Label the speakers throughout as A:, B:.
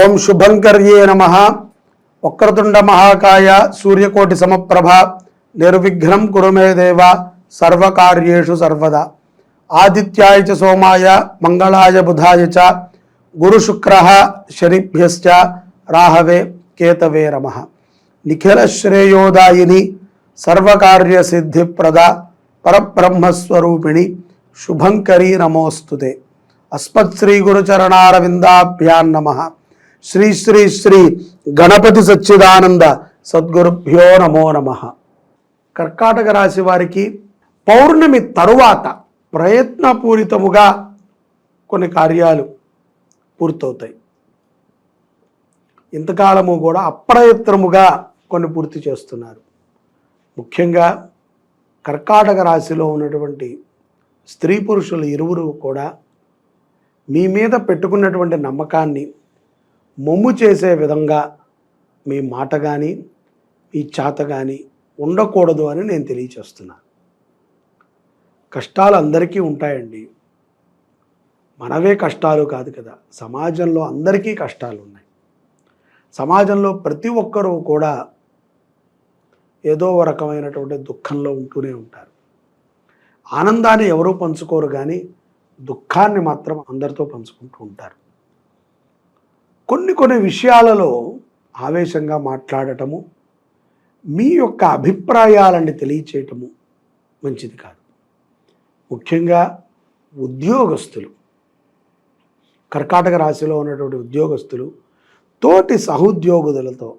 A: ఓం శుభంకర్యే నమః. వక్రతుండ మహాకాయ సూర్యకోటి సమప్రభ నిర్విఘ్నం కురు మే దేవ సర్వకార్యేషు సర్వదా. ఆదిత్యాయ చ సోమాయ మంగళాయ బుధాయ చ గురు శుక్రః శనిభ్యశ్చ రాహవే కేతవే నమః. నిఖిల శ్రేయోదాయిని సర్వకార్య సిద్ధిప్రద పరబ్రహ్మస్వరూపిణి శుభంకరీ నమోస్తుతే. అస్మత్ శ్రీ గురుచరణారవిందాభ్యాం నమః. శ్రీ శ్రీ శ్రీ గణపతి సచ్చిదానంద సద్గురుభ్యో నమో నమః. కర్కాటక రాశి వారికి పౌర్ణమి తరువాత ప్రయత్నపూరితముగా కొన్ని కార్యాలు పూర్తవుతాయి. ఇంతకాలము కూడా అప్రయత్నముగా కొన్ని పూర్తి చేస్తున్నారు. ముఖ్యంగా కర్కాటక రాశిలో ఉన్నటువంటి స్త్రీ పురుషులు ఇరువురు కూడా మీ మీద పెట్టుకున్నటువంటి నమ్మకాన్ని మొమ్ము చేసే విధంగా మీ మాట కానీ మీ చేత కానీ ఉండకూడదు అని నేను తెలియచేస్తున్నాను. కష్టాలు అందరికీ ఉంటాయండి. మనవే కష్టాలు కాదు కదా, సమాజంలో అందరికీ కష్టాలు ఉన్నాయి. సమాజంలో ప్రతి ఒక్కరూ కూడా ఏదో ఒక రకమైనటువంటి దుఃఖంలో ఉంటూనే ఉంటారు. ఆనందాన్ని ఎవరూ పంచుకోరు, కానీ దుఃఖాన్ని మాత్రం అందరితో పంచుకుంటూ ఉంటారు. కొన్ని విషయాలలో ఆవేశంగా మాట్లాడటము, మీ యొక్క అభిప్రాయాలని తెలియచేయటము మంచిది కాదు. ముఖ్యంగా ఉద్యోగస్తులు, కర్కాటక రాశిలో ఉన్నటువంటి ఉద్యోగస్తులు తోటి సహోద్యోగులతో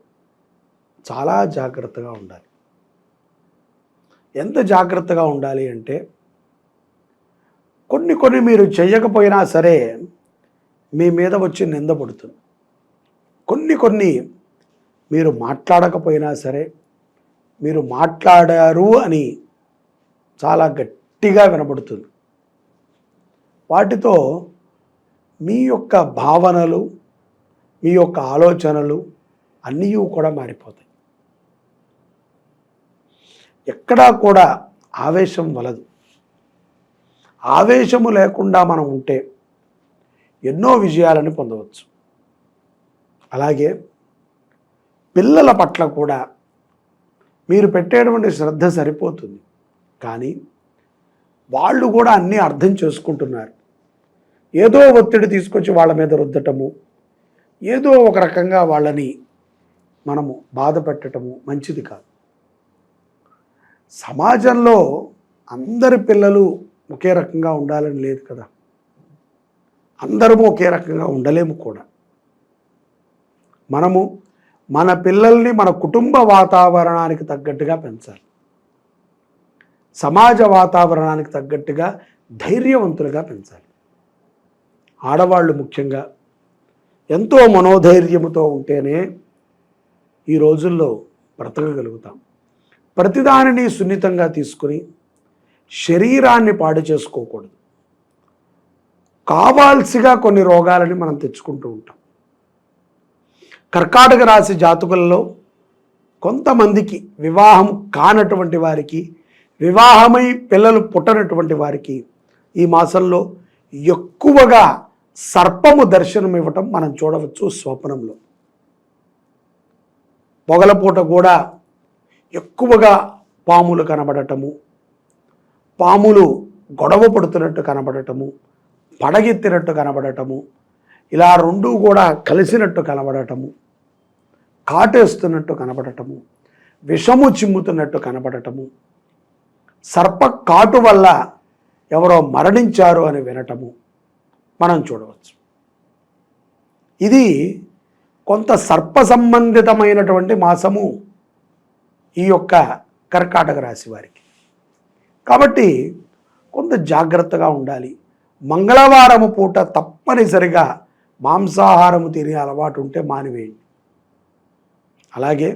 A: చాలా జాగ్రత్తగా ఉండాలి. ఎంత జాగ్రత్తగా ఉండాలి అంటే, కొన్ని మీరు చేయకపోయినా సరే మీ మీద వచ్చి నిందపడుతుంది. కొన్ని మీరు మాట్లాడకపోయినా సరే మీరు మాట్లాడారు అని చాలా గట్టిగా వినబడుతుంది. వాటితో మీ యొక్క భావనలు, మీ యొక్క ఆలోచనలు అన్నీ కూడా మారిపోతాయి. ఎక్కడా కూడా ఆవేశం వలదు. ఆవేశము లేకుండా మనం ఉంటే ఎన్నో విజయాలను పొందవచ్చు. అలాగే పిల్లల పట్ల కూడా మీరు పెట్టేటువంటి శ్రద్ధ సరిపోతుంది, కానీ వాళ్ళు కూడా అన్నీ అర్థం చేసుకుంటున్నారు. ఏదో ఒత్తిడి తీసుకొచ్చి వాళ్ళ మీద రుద్దటము, ఏదో ఒక రకంగా వాళ్ళని మనము బాధ పెట్టడము మంచిది కాదు. సమాజంలో అందరి పిల్లలు ఒకే రకంగా ఉండాలని లేదు కదా, అందరము ఒకే రకంగా ఉండలేము కూడా. మనము మన పిల్లల్ని మన కుటుంబ వాతావరణానికి తగ్గట్టుగా పెంచాలి. సమాజ వాతావరణానికి తగ్గట్టుగా ధైర్యవంతులుగా పెంచాలి. ఆడవాళ్ళు ముఖ్యంగా ఎంతో మనోధైర్యముతో ఉంటేనే ఈ రోజుల్లో బ్రతకగలుగుతాం. ప్రతిదానిని సున్నితంగా తీసుకుని శరీరాన్ని పాడు చేసుకోకూడదు. కావాల్సిగా కొన్ని రోగాలని మనం తెచ్చుకుంటూ ఉంటాం. కర్కాటక రాశి జాతకులలో కొంతమందికి వివాహం కానటువంటి వారికి, వివాహమై పిల్లలు పుట్టనటువంటి వారికి ఈ మాసంలో ఎక్కువగా సర్పము దర్శనం ఇవ్వటం మనం చూడవచ్చు. స్వప్నంలో పొగలపూట కూడా ఎక్కువగా పాములు కనబడటము, పాములు గొడవ పడుతున్నట్టు కనబడటము, పడగెత్తినట్టు కనబడటము, ఇలా రెండూ కూడా కలిసినట్టు కనబడటము, కాటేస్తున్నట్టు కనబడటము, విషము చిమ్ముతున్నట్టు కనబడటము, సర్ప కాటు వల్ల ఎవరో మరణించారు అని వినటము మనం చూడవచ్చు. ఇది కొంత సర్ప సంబంధితమైనటువంటి మాసము ఈ యొక్క కర్కాటక రాశి వారికి. కాబట్టి కొంత జాగ్రత్తగా ఉండాలి. మంగళవారము పూట తప్పనిసరిగా మాంసాహారము తినే అలవాటు ఉంటే మానివేయండి. అలాగే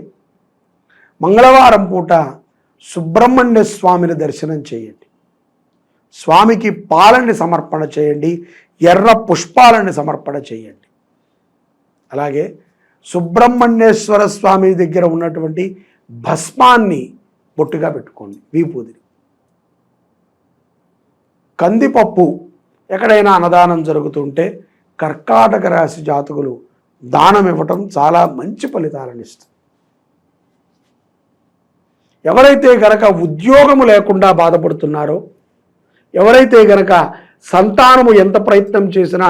A: మంగళవారం పూట సుబ్రహ్మణ్య స్వామిని దర్శనం చేయండి. స్వామికి పాలని సమర్పణ చేయండి, ఎర్ర పుష్పాలని సమర్పణ చేయండి. అలాగే సుబ్రహ్మణ్యేశ్వర స్వామి దగ్గర ఉన్నటువంటి భస్మాన్ని బొట్టుగా పెట్టుకోండి, వీపూదిని. కందిపప్పు ఎక్కడైనా అన్నదానం జరుగుతుంటే కర్కాటక రాశి జాతకులు దానం ఇవ్వటం చాలా మంచి ఫలితాలను ఇస్తుంది. ఎవరైతే గనక ఉద్యోగము లేకుండా బాధపడుతున్నారో, ఎవరైతే గనక సంతానము ఎంత ప్రయత్నం చేసినా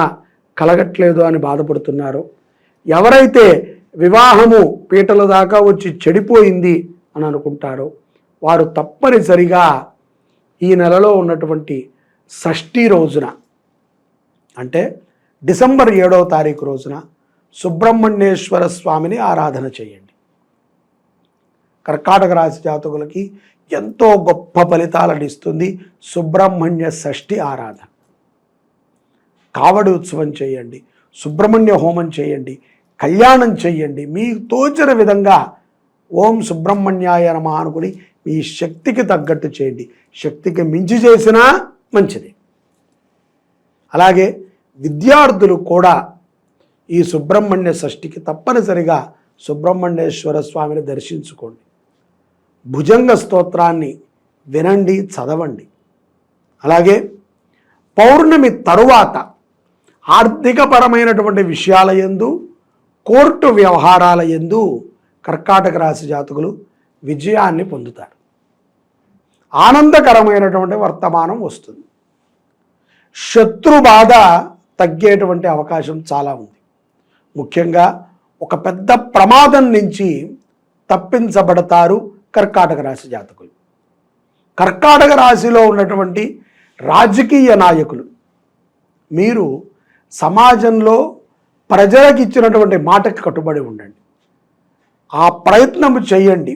A: కలగట్లేదు అని బాధపడుతున్నారో, ఎవరైతే వివాహము పీటల దాకా వచ్చి చెడిపోయింది అని అనుకుంటారో, వారు తప్పనిసరిగా ఈ నెలలో ఉన్నటువంటి షష్ఠి రోజున, అంటే డిసెంబర్ 7వ తారీఖు రోజున సుబ్రహ్మణ్యేశ్వర స్వామిని ఆరాధన చేయండి. కర్కాటక రాశి జాతకులకి ఎంతో గొప్ప ఫలితాలను ఇస్తుంది సుబ్రహ్మణ్య షష్ఠి ఆరాధన. కావడి ఉత్సవం చేయండి, సుబ్రహ్మణ్య హోమం చేయండి, కళ్యాణం చేయండి. మీకు తోచిన విధంగా ఓం సుబ్రహ్మణ్యాయ నమః అనుకుని మీ శక్తికి తగ్గట్టు చేయండి. శక్తికి మించి చేసినా మంచిది. అలాగే విద్యార్థులు కూడా ఈ సుబ్రహ్మణ్య షష్ఠికి తప్పనిసరిగా సుబ్రహ్మణ్యేశ్వర స్వామిని దర్శించుకోండి. భుజంగ స్తోత్రాన్ని వినండి, చదవండి. అలాగే పౌర్ణమి తరువాత ఆర్థికపరమైనటువంటి విషయాల యందు, కోర్టు వ్యవహారాల యందు కర్కాటక రాశి జాతకులు విజయాన్ని పొందుతారు. ఆనందకరమైనటువంటి వర్తమానం వస్తుంది. శత్రు బాధ తగ్గేటువంటి అవకాశం చాలా ఉంది. ముఖ్యంగా ఒక పెద్ద ప్రమాదం నుంచి తప్పించబడతారు కర్కాటక రాశి జాతకులు. కర్కాటక రాశిలో ఉన్నటువంటి రాజకీయ నాయకులు, మీరు సమాజంలో ప్రజలకు ఇచ్చినటువంటి మాటకి కట్టుబడి ఉండండి. ఆ ప్రయత్నం చేయండి.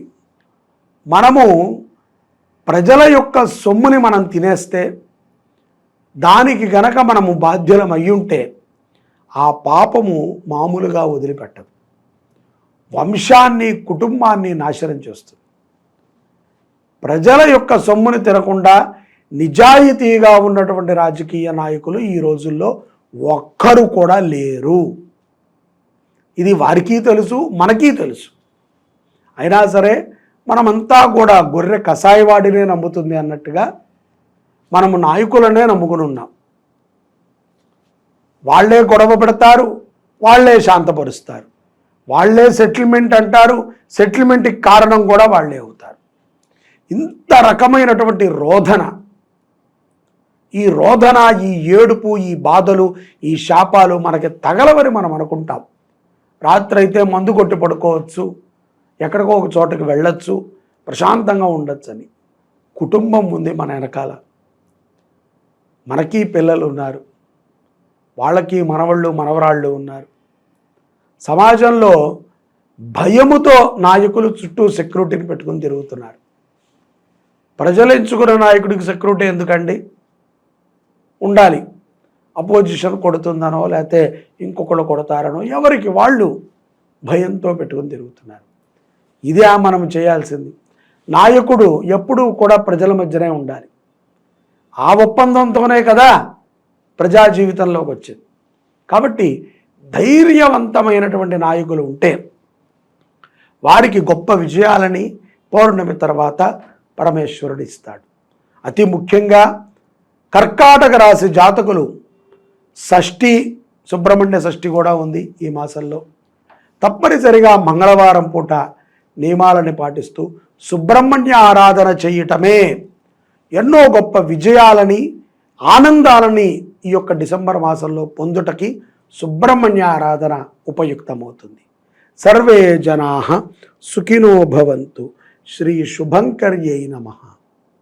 A: మనము ప్రజల యొక్క సొమ్ముని మనం తినేస్తే, దానికి గనక మనము బాధ్యులం అయ్యుంటే ఆ పాపము మామూలుగా వదిలిపెట్టదు. వంశాన్ని, కుటుంబాన్ని నాశనం చేస్తుంది. ప్రజల యొక్క సొమ్ముని తినకుండా నిజాయితీగా ఉన్నటువంటి రాజకీయ నాయకులు ఈ రోజుల్లో ఒక్కరు కూడా లేరు. ఇది వారికి తెలుసు, మనకీ తెలుసు. అయినా సరే మనమంతా కూడా గొర్రె కసాయివాడినే నమ్ముతుంది అన్నట్టుగా మనము నాయకులనే నమ్ముకుని ఉన్నాం. వాళ్ళే గొడవ పెడతారు, వాళ్ళే శాంతపరుస్తారు, వాళ్ళే సెటిల్మెంట్ అంటారు, సెటిల్మెంట్కి కారణం కూడా వాళ్ళే అవుతారు. ఇంత రకమైనటువంటి రోధన, ఈ రోధన, ఈ ఏడుపు, ఈ బాధలు, ఈ శాపాలు మనకి తగలవని మనం అనుకుంటాం. రాత్రి అయితే మందు కొట్టి పడుకోవచ్చు, ఎక్కడికో ఒక చోటకి వెళ్ళొచ్చు, ప్రశాంతంగా ఉండొచ్చు అని. కుటుంబం ఉంది మన వెనకాల, మనకి పిల్లలు ఉన్నారు, వాళ్ళకి మనవళ్ళు మనవరాళ్ళు ఉన్నారు. సమాజంలో భయముతో నాయకులు చుట్టూ సెక్యూరిటీని పెట్టుకుని తిరుగుతున్నారు. ప్రజలు ఎంచుకున్న నాయకుడికి సెక్యూరిటీ ఎందుకండి? ఉండాలి. అపోజిషన్ కొడుతుందనో లేకపోతే ఇంకొకళ్ళు కొడతారనో ఎవరికి వాళ్ళు భయంతో పెట్టుకుని తిరుగుతున్నారు. ఇదే మనం చేయాల్సింది. నాయకుడు ఎప్పుడూ కూడా ప్రజల మధ్యనే ఉండాలి. ఆ ఒప్పందంతోనే కదా ప్రజా జీవితంలోకి వచ్చింది. కాబట్టి ధైర్యవంతమైనటువంటి నాయకులు ఉంటే వారికి గొప్ప విజయాలని పౌర్ణమి తర్వాత పరమేశ్వరుడు ఇస్తాడు. అతి ముఖ్యంగా కర్కాటక రాశి జాతకులు షష్ఠి, సుబ్రహ్మణ్య షష్ఠి కూడా ఉంది ఈ మాసంలో. తప్పనిసరిగా మంగళవారం పూట నియమాలని పాటిస్తూ సుబ్రహ్మణ్య ఆరాధన చేయటమే ఎన్నో గొప్ప విజయాలని, ఆనందాలని ఈ యొక్క డిసెంబర్ మాసంలో పొందుటకి సుబ్రహ్మణ్య ఆరాధన ఉపయుక్తమవుతుంది. సర్వే జనాః సుఖినో భవంతు. శ్రీ శుభంకర్యై నమః.